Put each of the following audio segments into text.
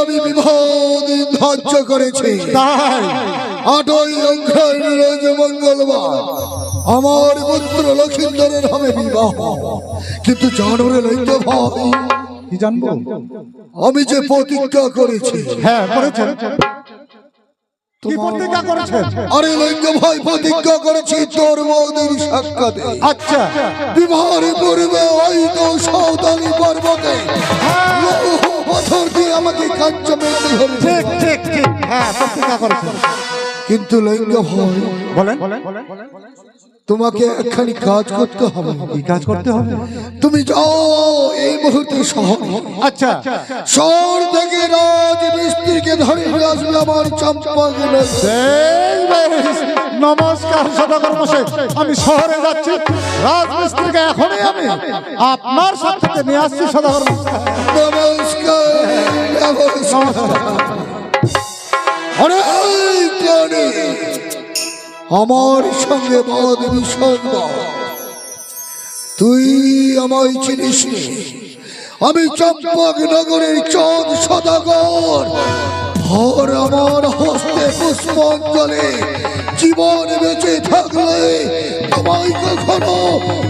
আমি বিবাদ ধার্য করেছি। তাই 8ই অঘ্রাণ রোজ মঙ্গলবার আমার পুত্র লক্ষিন্দরের হবে বিবাহ। কিন্তু জানো রে লইতে ভাই, কি জানবো? আমি যে প্রতিজ্ঞা করেছি। হ্যাঁ করেছেন। কি প্রতিজ্ঞা করেছেন? আরে লইঙ্গ ভাই, প্রতিজ্ঞা করেছি তোর বৌদির সাক্ষাতে। আচ্ছা বিবাহের পূর্বে ওই তো সাঁওতালি পর্বতে লৌহ পাথর দিয়ে আমাকে কাঞ্চ মেতে ধরে। ঠিক ঠিক ঠিক, হ্যাঁ প্রতিজ্ঞা করেছেন। কিন্তু লইঙ্গ ভাই, বলেন তোমাকে একখানি কাজ করতে হবে। কি কাজ করতে হবে? তুমি যাও এই মুহূর্তে শহর। আচ্ছা শহর থেকে রাজ মিস্ত্রিকে ধরে নিয়ে আসবে আমার চম্পাকে। নমস্কার সদাগর মশাই, আমি শহরে যাচ্ছি। রাজমিস্ত্রিকে এখনই আমি আপনার সাথে নিয়ে আসছি সদাগর মশাই। নমস্কার নমস্কার। আরে জানি আমার সঙ্গে বাদ বিষণ্ণ, তুই আমায় চিনিস নি। আমি চম্পক নগরের চাঁদ সদাগর। আর আমার হস্তে পুষ্পাঞ্জলি, জীবন বেঁচে থাকলে তোমায় কখনো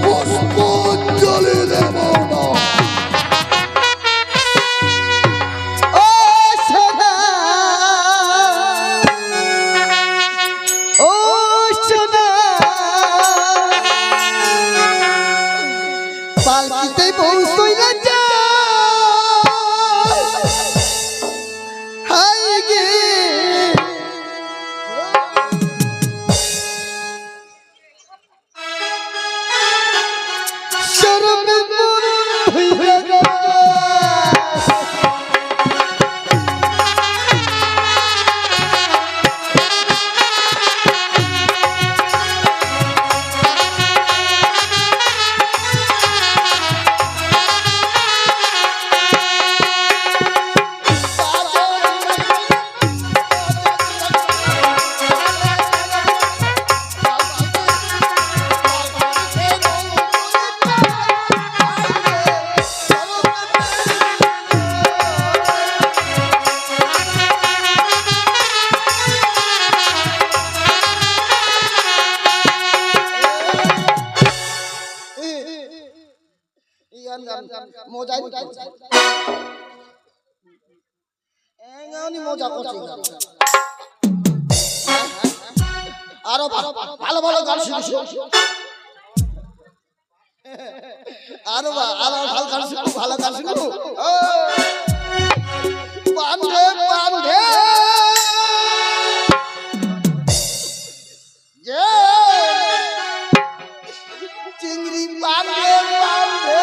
পুষ্পাঞ্জলি দেব না। আরো ভালো ভালো গান শুনছো, আরো ভালো গান শুনো, ভালো গান শুনো। বান্ধে বান্ধে যে চিংড়ি বান্ধে বান্ধে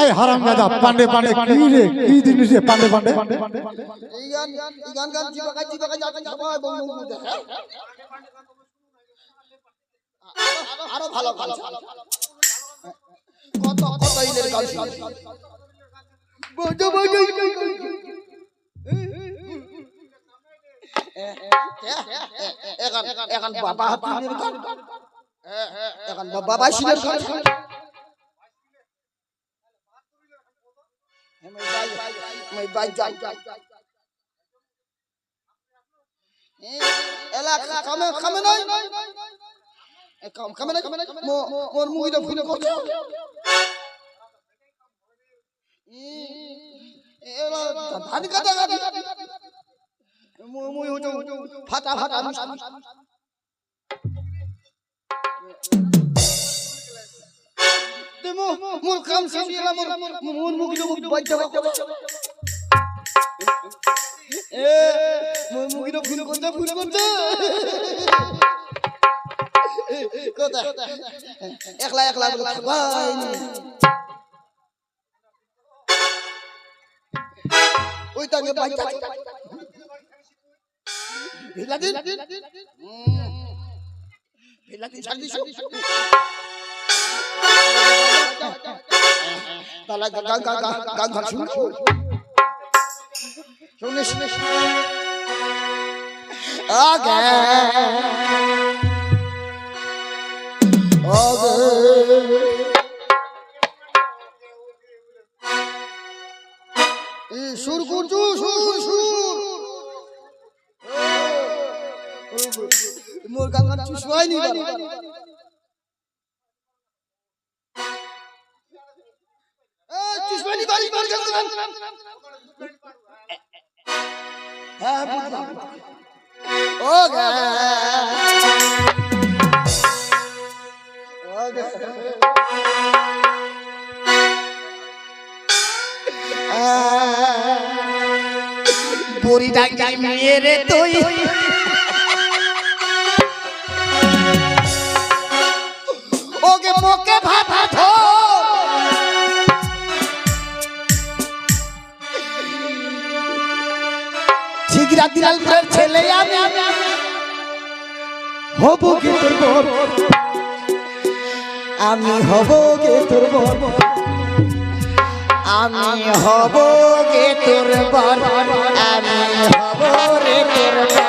এই হারাম দাদা পান্ডে পান্ডে কি রে, কি জিনিস রে পান্ডে পান্ডে? এই গান জিবাকা যাতে সবাই বউ বউ দেখে। আরো ভালো গান কত কত ইলের গান বজো বজো এখন বাবা হাতির গান, এখন বাবা শিলের গান। मैं बाई जा एला खामे नहीं खामे नहीं मोर मुगी तो फुल करछो एला धान काटा गाड़ी मुई हो फाटा फाटा ते मोर काम से एला मोर मुगी तो बाई जा মুগিটা ফুল করতে কোথায় একলা একলা বলে থাকবাই নি। ওই তো আমি বাইক ভিলাদিন ভিলাদিন ছাড় দিছো তালা গান গান গান গান শুন শুনিস আগে আগে সুর গুঞ্জু সুর সুর মোর গান গান চুষবাই নি চুষবাই নি বাড়ি বাড়ি গান গান হ্যাঁ বুঝলাম ও গে ও গে বুড়ি ডাঙ্গি মেরে তুই ওকে মোকে ভাত ধো ছিগরা দিলালপুরের ছেলে আমি হব গে তোর বর আমি হব গে তোর বর আমি হব গে তোর বর আমি হব রে তোর বর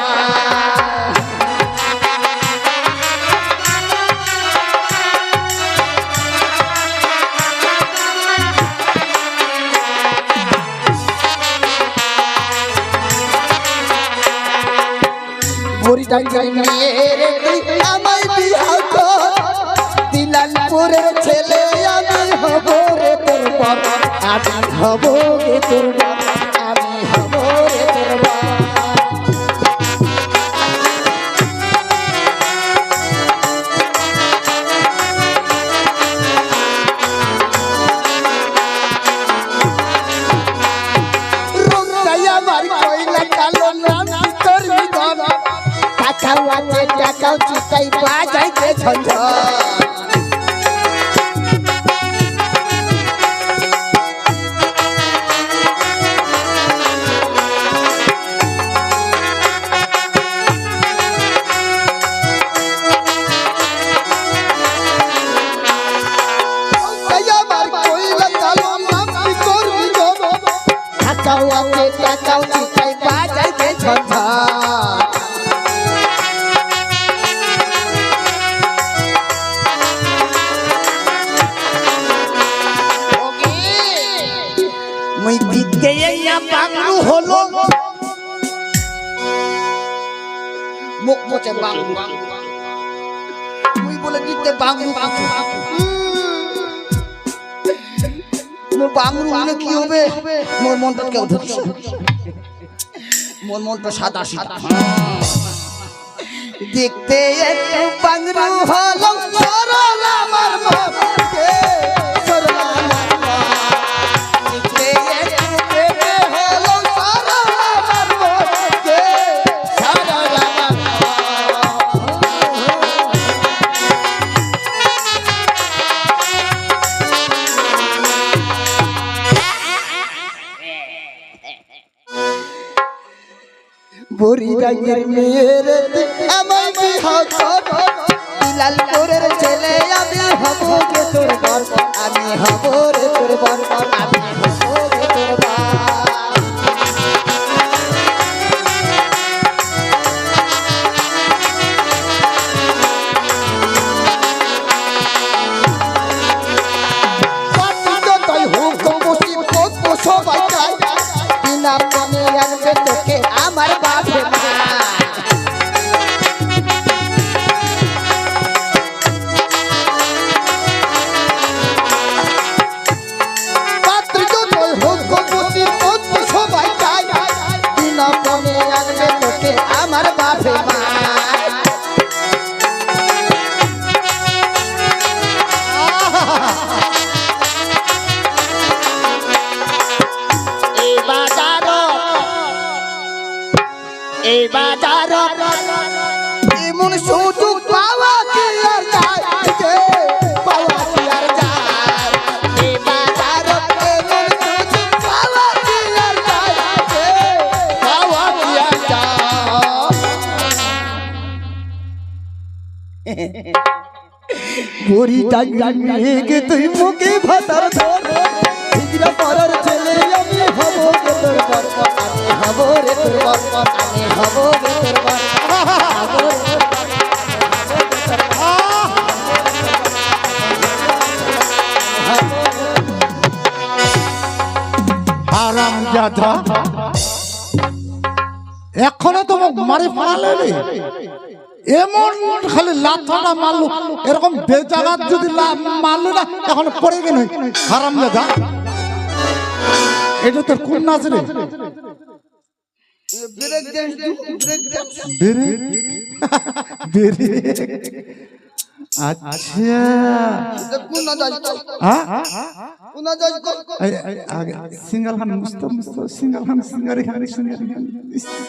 বুড়ি ডাঙ্গি মেরে তুই আমায় বিয়া কর দিলালপুরের ছেলে আমি হব রে তোর বর আমি হব রে তোর বর আমি হব রে তোর বর রোগটাই আমার কইলা কালো নাম করবি গন টাকাও আছে টাকাও চিতাই বাজাইতে ঝঞ্ঝট টাকাও চিতাই বাজাইতে ঝঞ্ঝট মুই দিতে ইয়া বাংলু হলো মুখ মোচে বাংলু মুই বলে দিতে বাংলু মোর বাংলু হলে কি হবে মোর মনটা কেউ ধরছে মোর মনটা সাদা সাদা দেখতে একটু বাংলু হলো সরল আমার মনকে সরল আমার মন দেখতে একটু বেবে হলো সরল আমার মনকে সরল আমার বুড়ি ডাঙ্গির মেয়েরে আমায় বিয়া কর দিলালপুরের ছেলে আমি হব গে তোর বর আমি হব রে তোর বর আমি হব রে তোর বর তাই হুকুম বসি কত সবাই চাই বিনা মনে আনবে তোকে আমার বাপে মা আমার বাপে মা এই বাজার এমন সুযোগ পাওয়া কি বড়ি টাঙ্গিয়ে গে তুই মুখে ভাতার ধর হিজরা পরার ছেলে আমি হব গে তোর বর আমি হব রে তোর বর আমি হব গে তোর বর হব রে হারাম জাদা এখনো তো মারি ফেলালে রে এমন খালি লাথাটা মারলো এরকম বেজাগাত যদি মারলো না এখন পড়ে গেল হারাম জাদা এটা তোর কোন নাচ রে ব্রেক ড্যান্স ব্রেক ড্যান্স আচ্ছা কোন না যাই হ্যাঁ কোন না যাই সিঙ্গল খান মুস্ত মুস্ত সিঙ্গল খান সিঙ্গারি খান সিঙ্গারি খান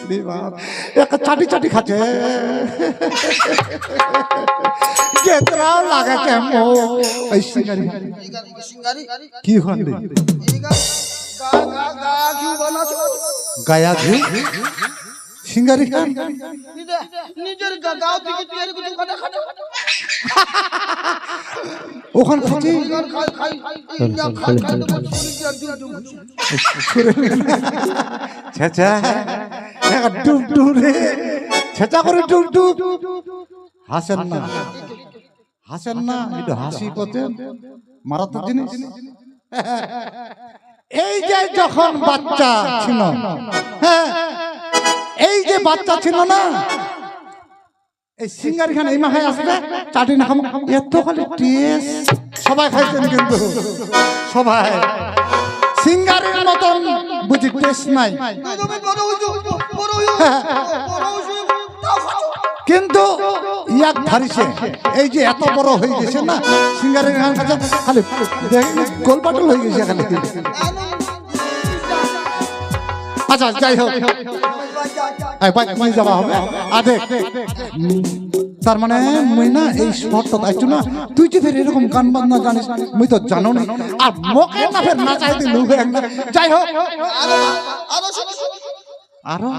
রে বাপ এক চাটি চাটি খাচ্ছে কেতরাও লাগা কেমো এই সিঙ্গারি সিঙ্গারি কি হন রে গা গা গা কি বানাছো গায়া ঘি সিঙ্গারি খান নিজের গাও থেকে তুই এর কিছু খাটা খাটা ওখান খাচ্ছি খাই খাই খাই খাই তো ছেচা ডুব ডুব রে ছেচা করে ডুব ডুব হাসেন না এটা হাসি করতে মারাত্মক জিনিস এই যে যখন বাচ্চা ছিল হ্যাঁ এই যে বাচ্চা ছিল না এই সিঙ্গারি খান এই মাথায় আসবে চাটি না খাবো এত খালি টেস্ট সবাই খাইছেন কিন্তু সবাই সিঙ্গারির মতন বুঝি টেস্ট নাই তুমি বড় হইছো বড় হইছো কিন্তু ইয়াক ধারিছে এই যে এত বড় হয়ে গেছে না সিঙ্গারির খান কাছে খালি গোলপাটল হয়ে গেছে খালি আচ্ছা যাই হোক যাওয়া হবে আধে তার মানে মুই না এই শহরটা আইছো না তুই যে ফের এরকম গান বাজনা জানিস মুই তো জানো না আর মোকে না ফের নাচাইতে লুবে যাই হোক আরো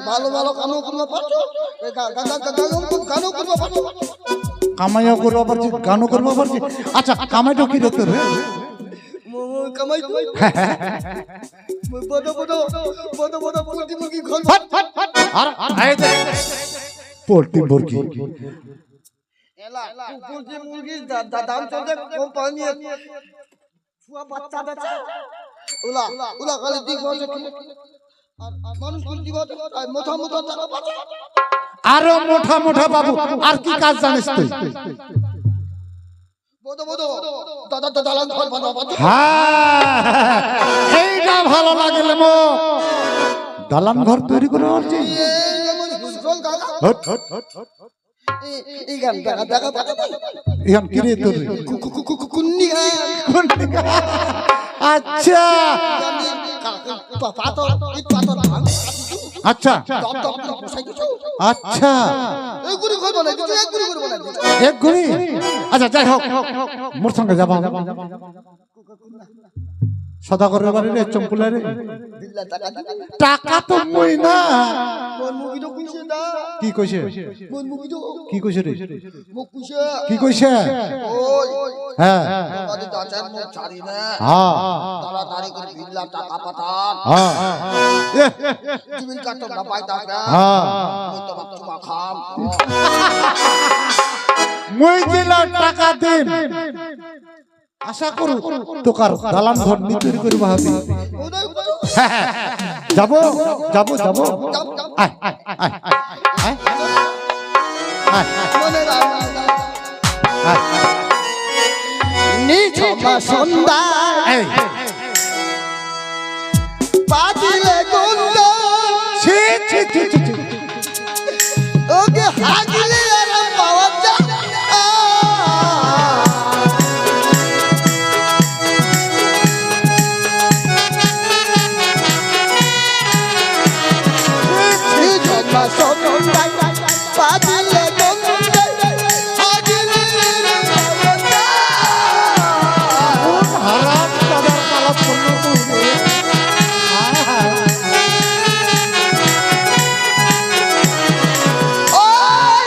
ভালো ভালো কানো করবা পারছো গানো করবা পারছো কামাইও করবা পারছি গানও করবা পারছি আচ্ছা কামাইটা কি রে তোর কামাই বড় পোল্ট্রি মুরগি ঘর আর পোল্ট্রি মুরগি এলা পোল্ট্রি মুরগি দাম চলছে কোম্পানি ছুয়া বাচ্চা বেচা ওলা খালি দিক হচ্ছে আর মানুষ কোন দিক হচ্ছে মোটা মোটা টাকা পাচ্ছে আরো মোটা মোটা বাবু আর কি কাজ জানিস তুই দাদা দালান ঘর বানাবো হ্যাঁ এইটা ভালো লাগলে মো দালান ঘর তৈরি করে আসছি এই গান দেখা দেখা এখন কি রে তোর কুন্নি আচ্ছা পাতর আচ্ছা আচ্ছা এই গুড়ি ঘর বানাই দিছো এক গুড়ি ঘর বানাই দিছো এক ঘড়ি আচ্ছা যাই হোক মোর সঙ্গে যাবা সদাগরের বাড়ি রে চম্পুলারে বিল্লা টাকা টাকা তো মই না কোন মুভি তো কইছে না কি কইছে কোন মুভি তো কি কইছে রে মুখ কইছে কি কইছে ওই হ্যাঁ আমাদের দাচার মুখ ছাড়ি না হ্যাঁ তাড়াতাড়ি করে বিল্লা টাকা পাঠান হ্যাঁ জিবিল কাটো না পাই টাকা হ্যাঁ ওই তো বাচ্চা খাম মই দিলা টাকা দিন আশা করু তোকার দালান ঘর নি তৈরি করব ভাবি যাব যাব যাব আয় আয় আয় আয় আয় মনে আয় নিঝমা সন্ধ্যা এই পাতিলে গন্ধ ছি ছি ছি ছি ওকে হাগলে আর পাওয়া যায় পাতিলে গন্ধ হাগলে হারাম দাদার পালা পড়ল তুই ওই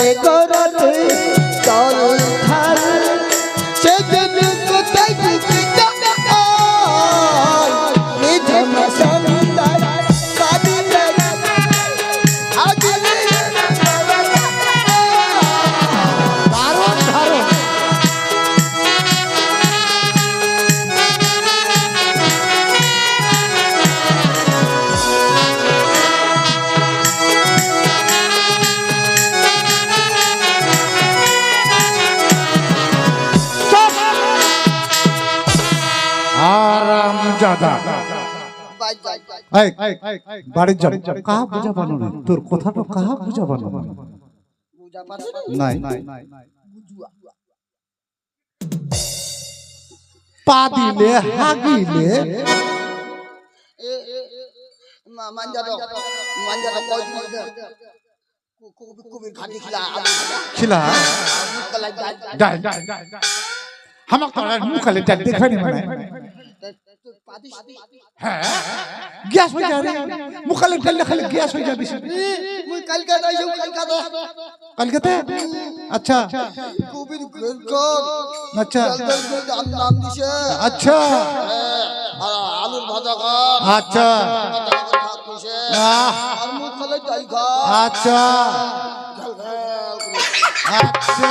যাবে গরতে জল ঢাল সেদিন কোথায় ঢুকে যাবে নিঝুম সন্ধ্যায় কাঁদিলে হাজিলে দারুণ দারুণ। আরাম জাদা বাই বাই বাড়ির যাব কাহা বুঝা বানো না তোর কথাটা কাহা বুঝা বানো বুঝা পারছ নাই পা দিলে হাগিলে মাঞ্জা তো কই দিন কুবির খাটি খিলা খিলা কলাই ডাল হামাক তোরা মুখালে ডাল দেখানি মানে পাদিস হ্যাঁ গ্যাস হয়ে যাবে মুখালে ডাল খালি গ্যাস হয়ে যাবে মুই কালকা যাইছো কালকাতে আচ্ছা কুবির ঘর আচ্ছা নাম দিছে আচ্ছা আলুর ভাজা খান আচ্ছা আর মুখ খালে ডাল খা আচ্ছা আচ্ছা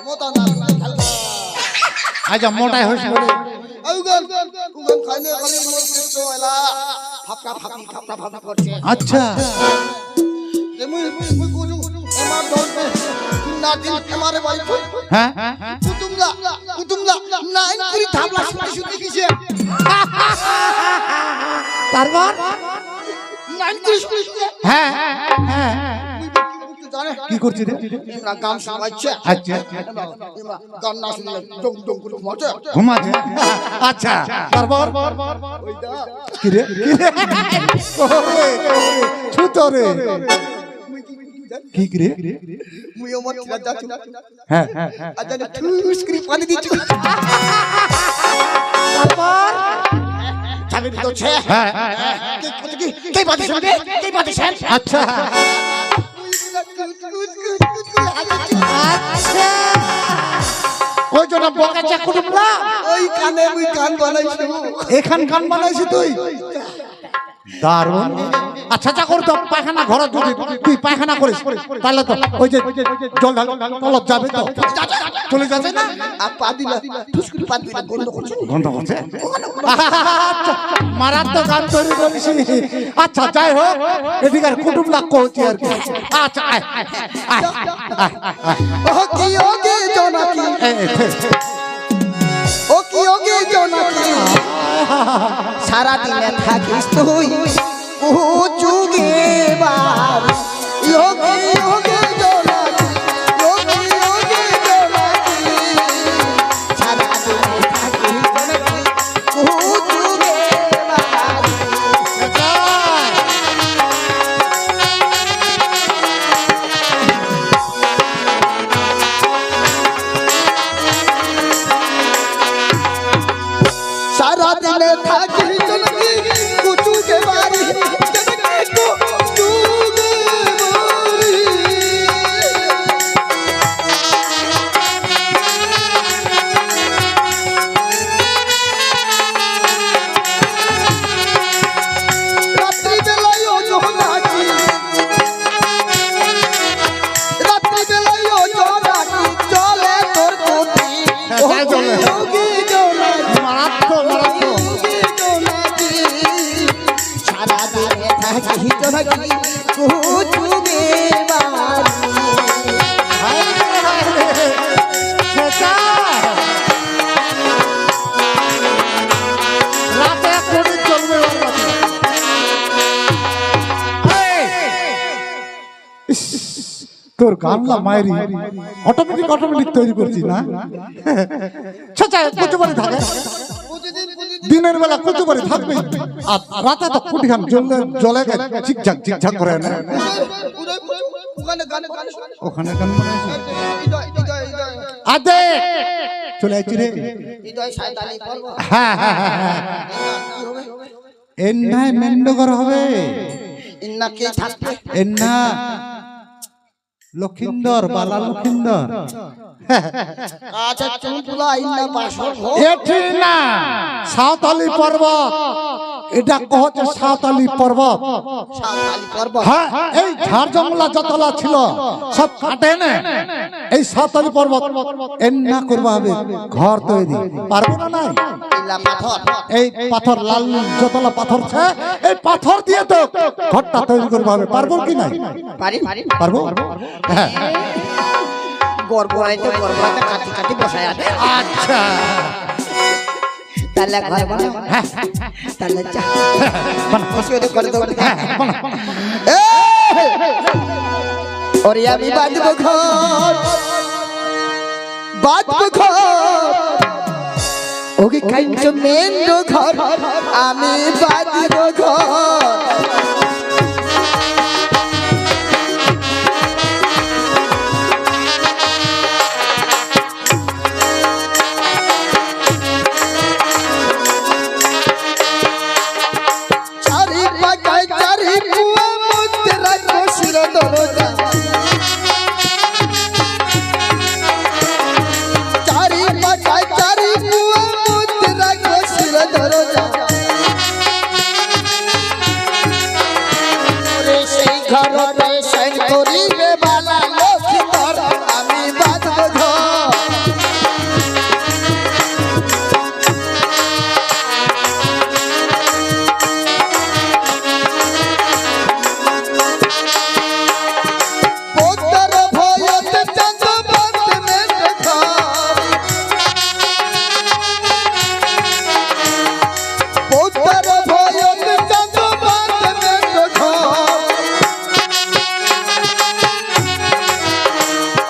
মোটা না আচ্ছা মোটাই হইছে বলে উগান খাইলে খালি মোর কৃষ্ণ এলা ফাপটা ফাপটা করছে আচ্ছা মুই কোজু আমার ধরবে না দিন আমারে বাড়ি হ্যাঁ কুতুমলা নাইন পুরি থাবলা শুনতে কিছে তারপর নাইন পুরি শুনতে হ্যাঁ হ্যাঁ জানে কি করছিস রে না গান শোনাচ্ছে আচ্ছা গান না শুনলে ডং ডং করে ঘুমাচ্ছে ঘুমাচ্ছে আচ্ছা তারপর কি রে ছুতরে কি রে মুই আমার ছিলা যাচ্ছি হ্যাঁ আচ্ছা ঠুস করে পানি দিচ্ছি তারপর চাবি দিচ্ছে হ্যাঁ কে পাতি শুনবে কে পাতি শুন আচ্ছা আচ্ছা ওই জন্য বকাচা কুটুমলা ওই কানে মুই গান বানাইছি এখান গান বানাইছি তুই দারুণ আচ্ছা যা কর তো পায়খানা ঘরে যদি তুই পায়খানা করিস তাহলে তো ওই যে জল তলব যাবে তো চলে যাচ্ছে না আর পাদিলা ঠুস করে পাদিলা গন্ধ করছে গন্ধ করছে মারাত্মক গান তৈরি করেছি আচ্ছা যাই হোক এদিকে কুটুমলা কৌছি আর কি আচ্ছা আয় আয় ও কি ওগে জোনাকি ও কি ওগে জোনাকি সারা দিনে থাকিস তুই যুগে বার যোগে যোগে জোনাকি যোগে যোগে জোনাকি সারা দিনে থাকিস জোনাকি যুগে বার সারা দিনে থাকিস জোনাকি যুগে বাড়ি তোর গামলা মায়েরি অটোমেটিক তৈরি করছি না কচুবাড়ি থাকে দিনের বেলা কচুবাড়ি থাকবে আর রাতে তো কুটি খান জলে ঝিকঝাক ঝিকঝাক করে না ওখানে গান আদে চলে আসছি রে হ্যাঁ হ্যাঁ হ্যাঁ এন্নায় মেন্ডগর হবে ইন্না কে থাকবে এন্না লক্ষিন্দর বালা লক্ষিন্দর আচ্ছা তুমি পুলা আইনা বাসর ঘর এটি না সাঁওতালি পর্বত, এটা কহছে সাঁওতালি পর্বত। সাঁওতালি পর্বত। হ্যাঁ, এই ঝাড় জঙ্গলা যতলা ছিল সব কাটে না, এই সাঁওতালি পর্বত এন্না করবা হবে ঘর তৈরি পারবো না। নাই ইলা পাথর। এই পাথর লাল যতলা পাথর ছে, এই পাথর দিয়ে তো ঘরটা তৈরি করবা হবে। পারবো কি নাই? পারি পারবো। হ্যাঁ গড়গড়াইতে কাটি কাটি বসায় আছে। আচ্ছা তাহলে ঘর বানাও। হ্যাঁ তাহলে চা বানা। বসে ওদের করে দাও। হ্যাঁ বানা। ওরে আমি বাঁধবো ঘর, বাঁধবো ঘর, ওকে কাইঞ্চ মেন্ড ঘর, আমি বাঁধবো ঘর। চারি পাকায় চারি কুয়া মধ্যে রাখো শির দরজা, চারি পাকায় চারি কুয়া মধ্যে রাখো শির দরজা। ওরে সেই ঘরতে সাইন করিবে বালা লক্ষ্মীধর, আমি বাঁধবো ঘর। পোতার ভয়তে চাঁদ বাঁধবে ঘর, পোতার ভয়তে চাঁদ বাঁধবে ঘর।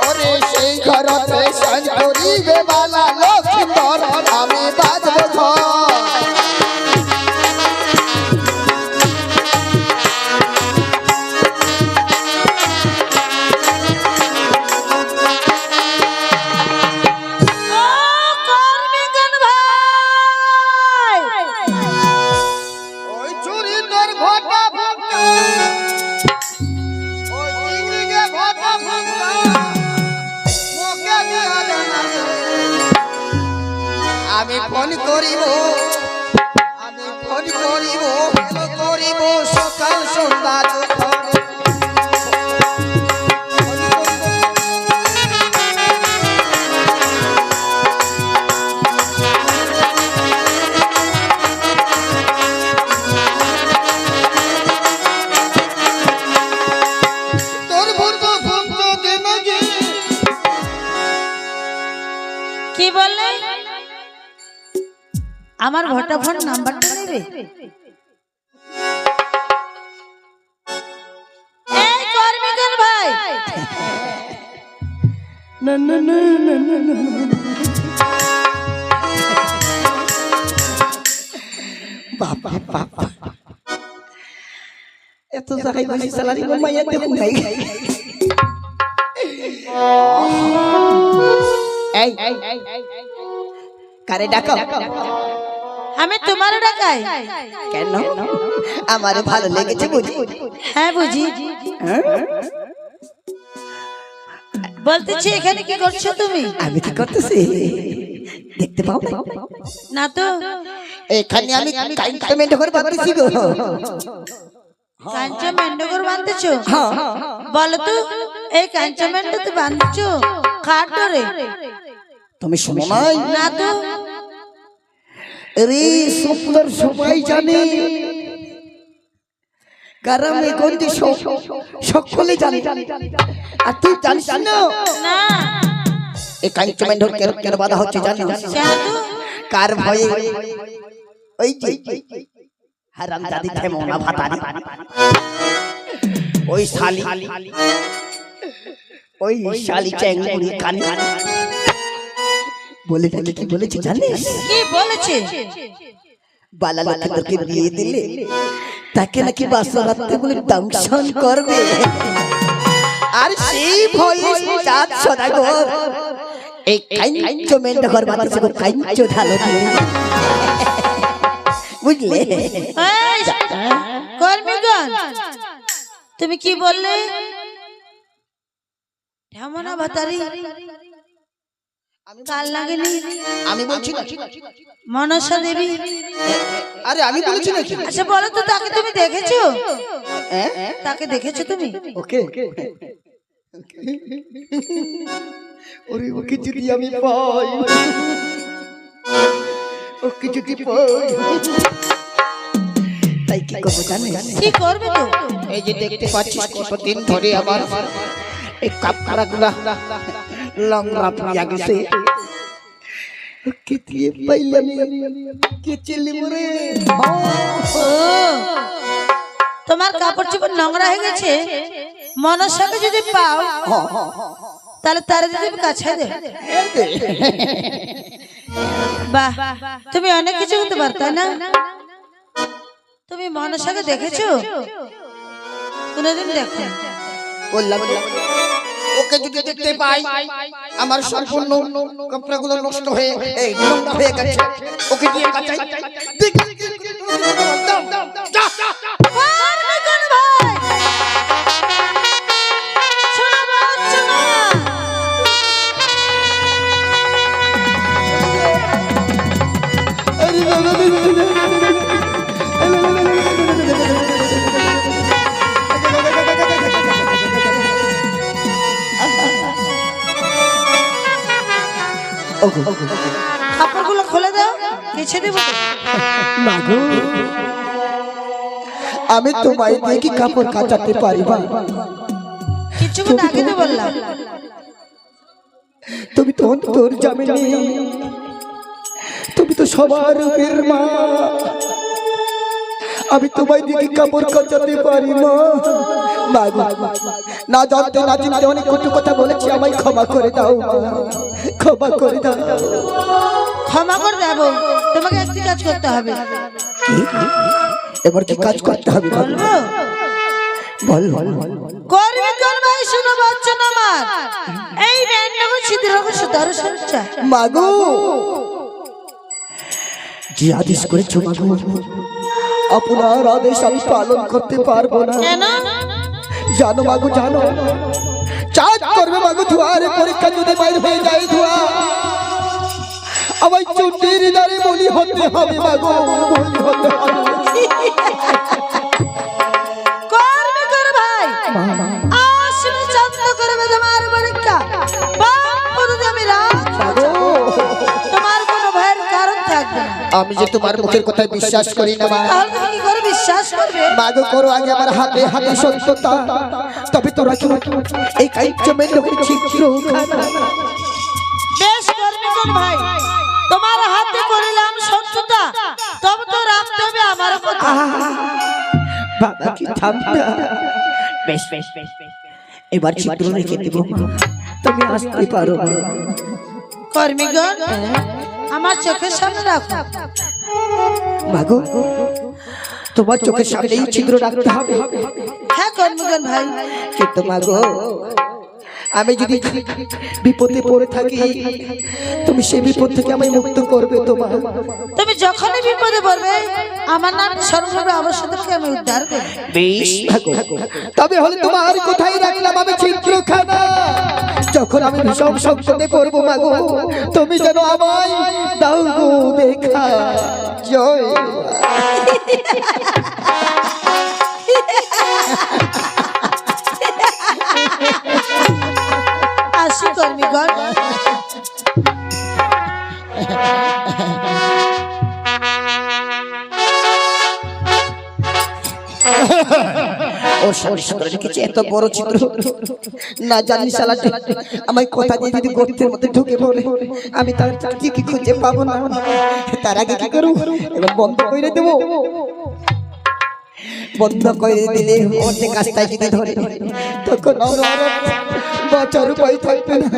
ওরে সেই ঘরতে সাজ করিবে বালা লক্ষ্মীধর, আমি বাঁধবো ঘর। ওই চুরি তোর ঘটা ভাঙা, ওই চিংড়িকে ঘটা ভাঙা, মোকে দিয়া জানা। আমি ফোন করিব, আমি ফোন করিব, হেলো করিব সকাল সন্ধ্যা দুপুর। তোর ভূত ভূত দেমাগে কি বললে? আমার ভোটাফোন নাম্বারটা দেবে? এই কর্মীগণ ভাই, বাবা বাবা এত জায়গায় বসে স্যালারি মাইয়া দেখুন নাই। এই কারে ডাকো? আমি তোমার ডাকাই। কেন? আমারে ভালো লেগেছে বুঝি। হ্যাঁ বুঝি। বলতেছি এখানে কি করছো তুমি? আমি কি করতেছি দেখতে পাও না তো। এখানে আমি কাইন্টমেন্ট করে বাঁধতেছি গো। কাঞ্চা মেন্ডগর বাঁধতেছো? বলো তো এই কাঞ্চা মেন্ড তো বাঁধছো খাট ধরে? তুমি শোনো নাই? না তো। আরে সুন্দর সবাই জানে, গ্রামে গঞ্জে সকলে জানে, আর তুই জানিস না? না। এই কাইন্টমেন্ট কেন বাধা হচ্ছে জানিস? কেন তো? কার ভয়ে? ওই যে হারামজাদি থেমনা ভাতারি, ওই শালি, ওই শালি চ্যাংড়ি কানে বলে কি বলেছে জানিস? কি বলেছে? বালা লক্ষ্মীদেরকে বিয়ে দিলে তাকে নাকি বাসরাতে বলে দংশন করবে, আর সেই ভয়ে চাঁদ সদাগর এই কাইঞ্চো মেন্ড ঘর বাতাসে কাইঞ্চো ঢালো দিয়ে, বুঝলে? এই, কর্মীগণ তুমি কি বললে? ঢামনা ভাতারি আমি কাল লাগেনি আমি বলছি না। মনসা দেবী। আরে আমি বলেছি নাকি? আচ্ছা বলো তো তাকে তুমি দেখেছো? হ্যাঁ? তাকে দেখেছো তুমি? ওকে ওরে ওকে যদি আমি পাই, ওকে যদি পাই, তাই কি করবো জানিস? কি করবে তো? এই যে দেখতে পাচ্ছিস কতদিন ধরে আমার এই কাপড়া গুলা লংরা পড়িয়া গেছে, ওকে দিয়ে পাইলাম কে চিলি মরে। ও তোমার কাপড় চোপড় নোংরা হয়ে গেছে, মনসাকে যদি পাও তাহলে তারা যদি কাছে দে। বাহ, তুমি অনেক কিছু করতে পারো তাই না? তুমি মনসাকে দেখেছো? কোনদিন দেখো? বললাম ওকে যদি দেখতে পাই, আমার সম্পূর্ণ কাপড়গুলো নষ্ট হয়ে এই নোংরা হয়ে গেছে, ওকে দিয়ে কাচাই। কাপড়গুলো খুলে দাও, কেচে দেবো। মাগো, আমি তোমায় দিয়ে কি কাপড় কাচাতে পারিবা? কিছুক্ষণ আগে তো বললাম। তুমি তো অন্তর জামিনী, তুমি তো সবার রূপের মা, আমি তোমায় দিয়ে কি কাপড় কাচাতে পারি না? মাগো, না জানতে না চিনতে অনেক কটু কথা বলেছি, আমায় ক্ষমা করে দাও মা, ক্ষমা করে দাও। ক্ষমা করে দেবো, তোমাকে একটি কাজ করতে হবে। এবার কি কাজ করতে হবে বলবো? বল। করবে কোন ভাই, শুনো বাচ্চা আমার, এই ব্যান্ডাগো ছিদ্রগো সুতার সঞ্চা। মাগো, যে আদেশ করেছো মাগো, আপনার আদেশ আমি পালন করতে পারবো না। কেন? জানো মাগো, জানো চাঁদ করবে মাগো ধোয়ারে, পরীক্ষা যদি বাইরে হয়ে যায় ধোয়া, আমায় চুটির দ্বারে বলি হতে হবে মাগো, বলি হতে হবে। করবে কোন ভাই, আসলে চন্দ্র করবে তোমার পরীক্ষা। বাপ যদি আমি রাখবো, তোমার কোনো ভয়ের কারণ থাকবে না। আমি যে তোমার মুখের কথায় বিশ্বাস করি না মা, তাহলে তুমি কি করে বিশ্বাস করবে? মাগো করো আগে আমার হাতে হাতে সত্যতা, তবে তোরা কি এই কাইচমের লোকের চিত্র বেশ করবে কোন ভাই, তোমার হাতে করিলাম সত্যতা, তবে তো রাখতে হবে আমার কথা। বাবা কি থামনা। বেশ বেশ বেশ, এবার চিত্র রেখে দেব, তুমি আসতে পারো। কর্মীগণ, আমার চোখের সামনে রাখো। মাগো, তোমার চোখের সামনেই ছিদ্র রাখতে হবে। হ্যাঁ কর্মীগণ ভাই, কিন্তু মাগো, আমি যদি বিপদে পড়ে থাকি, তুমি সেই বিপদ থেকে আমায় মুক্ত করবে তোমার। তুমি যখনই বিপদে পড়বে আমার নাম সর্বভাবে অবশ্যই তোমাকে আমি উদ্ধার করব। বেশ মাগো, তবে হলে তোমার কোথায় রাখলাম আমি চিত্রখানা, যখন আমি ভীষণ সংকটে পড়বো মাগো, তুমি যেন আমায় দাও গো দেখা। জয় আসি কর্মীগণ। ও সরিষা রেখেছে এত বড় চিত্র, না জানি শালাটি আমায় কথা দিয়ে যদি গর্তের মধ্যে ঢুকে পড়ে, আমি তার কি খুঁজে পাবো না। তার আগে কি করব, এবার বন্ধ করে দেবো। বন্ধ করে দিলে অর্ধেক কাজটাই যদি ধরে, তখন আমার বাঁচার উপায় থাকবে না।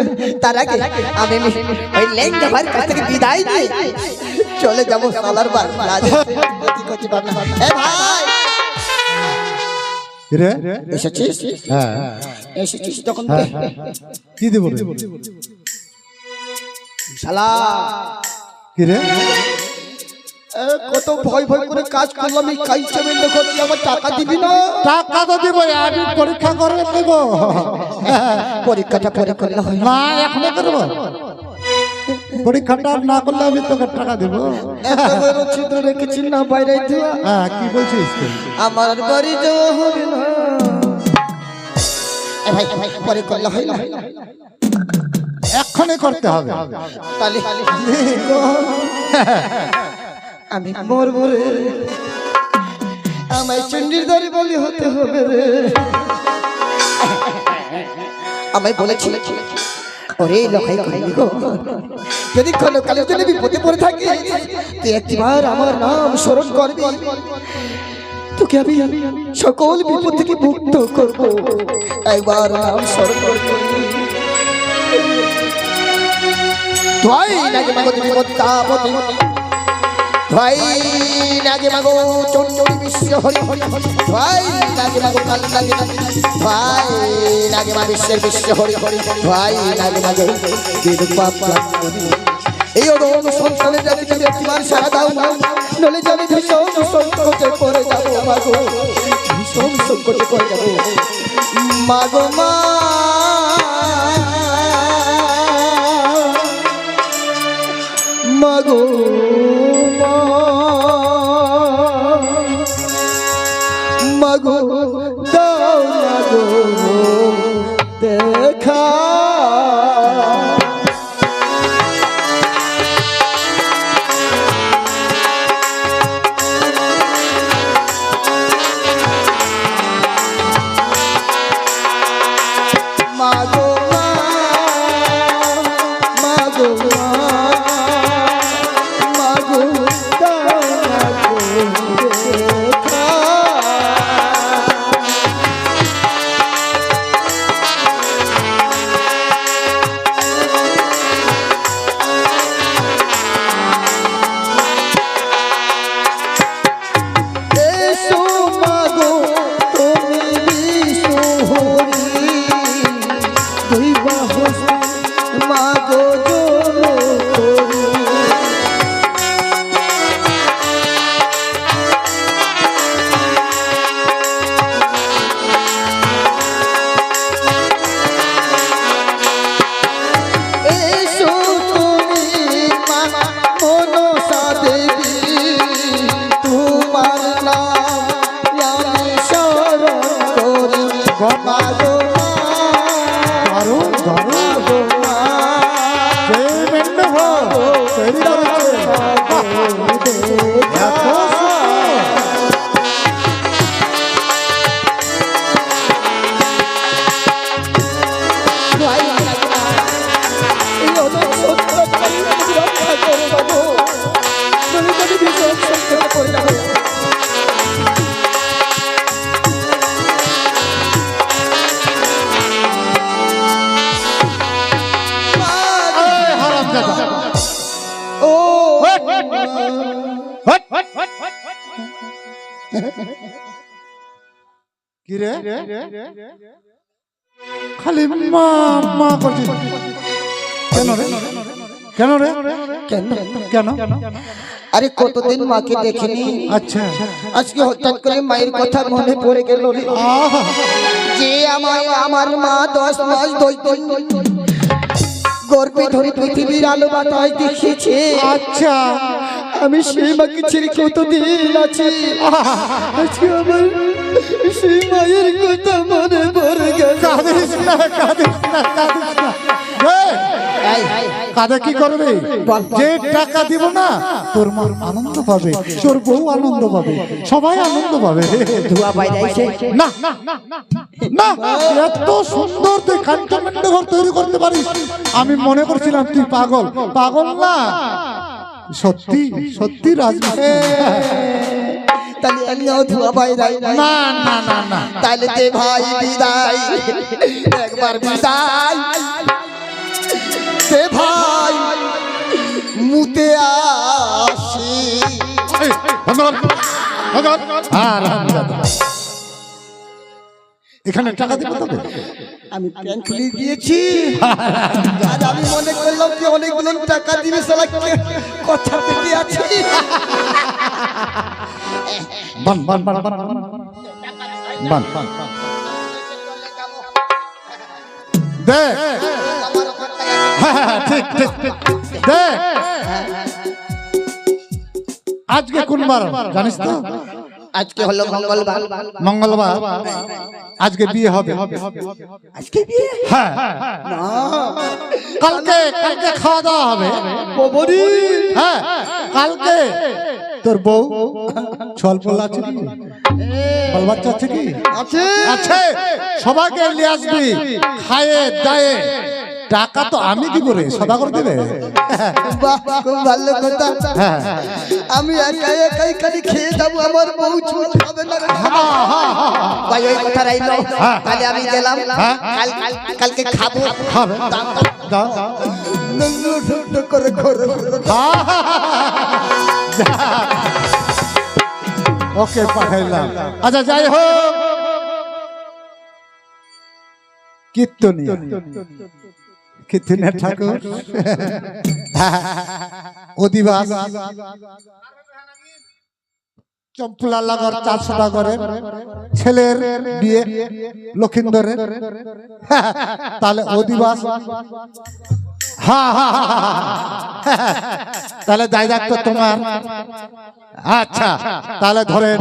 তার আগে আমি ওই লেঙ্গা ভাইয়ের কাছ থেকে বিদায় দিয়ে চলে যাবো সালার বার। কি করতে পারলাম ভাই, রে এসেছিস? হ্যাঁ এসেছিস তখন কি দেব রে? শালা কি রে? কত ভয় ভয় করে কাজ করলাম, এই কাইছে বেন্ড করতে আমার টাকা দিবি না? টাকা তো দিব, আমি পরীক্ষা করে দেব। পরীক্ষাটা পরে করলে হয় না, এখনই করবো। পরীক্ষাটা না করলে আমি তোকে টাকা দেবো। এত বড় ছিদ্র রেখেছি না বাইরে দিয়া। হ্যাঁ, কি বলছিস তুই? আমার বাড়ি যাওয়া হবে না। ভাই ভাই পরে করলে হয় না? এখনই করতে হবে। তাহলে আমি মরবো রে, আমায় চণ্ডীর দাঁড়ি বলি হতে হবে রে। আমায় বলেছিল ওরে লখাই কইলি গো, যদি কোনো কালের জন্য বিপদে পড়ে থাকি তুই একবার আমার নাম স্মরণ করবি, তোকে আমি সকল বিপদ থেকে মুক্ত করব। একবার নাম স্মরণ করবি। ধোয়াই লাগে মাগো তুমি পদ্মাবতী, ধোয়াই লাগে মাগো চণ্ডী বিশ্ব হরি, ধোয়াই লাগে মাগো কাল লাগে, ধোয়াই লাগে মা বিশ্বের বিশ্ব হরি, ধোয়াই লাগে মাগো বিরূপা। এই অদম সন্তানের জাতি তুমি একবার সারা দাও না, নলে জানি ভীষণ সংকটে পড়ে যাবো মাগো, ভীষণ সংকটে পড়ে যাবো মাগো মা। মাগো মাগো দাও মাগো দেখা। মাগো মাগো মাগো দাও মাগো দেখা। এসো মাগো তুমি বিষ্ণু হরি, দুই বাহু মাগো জোর করি। এসো তুমি মা মনসা দেবী, তোমার নাম আমি স্মরণ করি। মাগো দারুণ দারুণ। মাগো মা, যে মেন্ড তৈরি করেছে, এত সুন্দর। ভয় লাগে না, এই অনেক সত্যটা তুমি রক্ষা করো মাগো, তুমি যদি ভীষণ সংকটে পড়ে যাবো। এই হারামজাদা। ও কি রে? খালি মা মা করছিস কেন রে? কেন রে? কেন? কেন? আরে কতদিন মাকে দেখিনি, আচ্ছা। আজকে হঠাৎ করে মায়ের কথা মনে পড়ে গেল রে। আহা, যে আমার মা 10 মাস 10 দিন গর্ভে ধরে পৃথিবীর আলো বাতাস দেখিয়েছে। আচ্ছা। আমি সেই মাকে ছেড়ে কতদিন আছি, আজকে আমার সেই মায়ের কথা মনে পড়ে গেল। কাঁদিস না, কাঁদিস না, কাঁদিস না। এই, কাঁদে কি করবে? যে টাকা দিব না, তোর মা আনন্দ পাবে, তোর বউ আনন্দ পাবে, সবাই আনন্দ পাবে। ধোয়া বাইরে এসে না না, এত সুন্দর তুই ক্যান্টনমেন্ট ঘর তৈরি করতে পারিস, আমি মনে করছিলাম তুই পাগল। পাগল না, সত্যি সত্যি রাজমিস্ত্রি। তাহলে আমিও ধোয়া বাইরে না না না না, তাহলে দে ভাই বিদায়, একবার বিদায় দে ভাই, মুতে আসি। এখানে টাকা দিবে তবে আমি প্যান খুলে দিয়েছি আর আমি মনে করলাম যে অনেকগুলো টাকা দিবে শালা কথা থেকে আছি বান বান বান বান বান বান দে হ্যাঁ, ঠিক ঠিক দে আজকে কোন বার জানিস তো আজকে হলো মঙ্গলবার। মঙ্গলবার আজকে বিয়ে হবে আজকে বিয়ে? হ্যাঁ কালকে কালকে খাওয়া দাওয়া হবে ববরি হ্যাঁ কালকে তোর বউ ছল পল আছে কি বল বাচ্চা আছে কি আছে আছে সবাইকে নিয়ে আসবি খায়ে দায়ে টাকা তো আমি দিব রে সদা করে দেবে বাহ খুব ভালো কথা হ্যাঁ আমি একাই একাই খালি খেয়ে যাবো আমার বউ ছুট হবে না রে। ভাই ওই কথা রইলো, হ্যাঁ। তাহলে আমি গেলাম। হ্যাঁ। কালকে খাবো। খাবে যাও নন্নু ঠুকঠুক করে ঘরে ওকে পাঠাইলাম আচ্ছা যাই হোক কীর্তনীয় কীর্তনের ঠাকুর অধিবাস চম্পুলা লাগার 400 টাকা করে ছেলের বিয়ে লক্ষিন্দরের তাহলে অধিবাস হ্যাঁ হ্যাঁ তাহলে দায়িত্ব তোমার আচ্ছা তাহলে ধরেন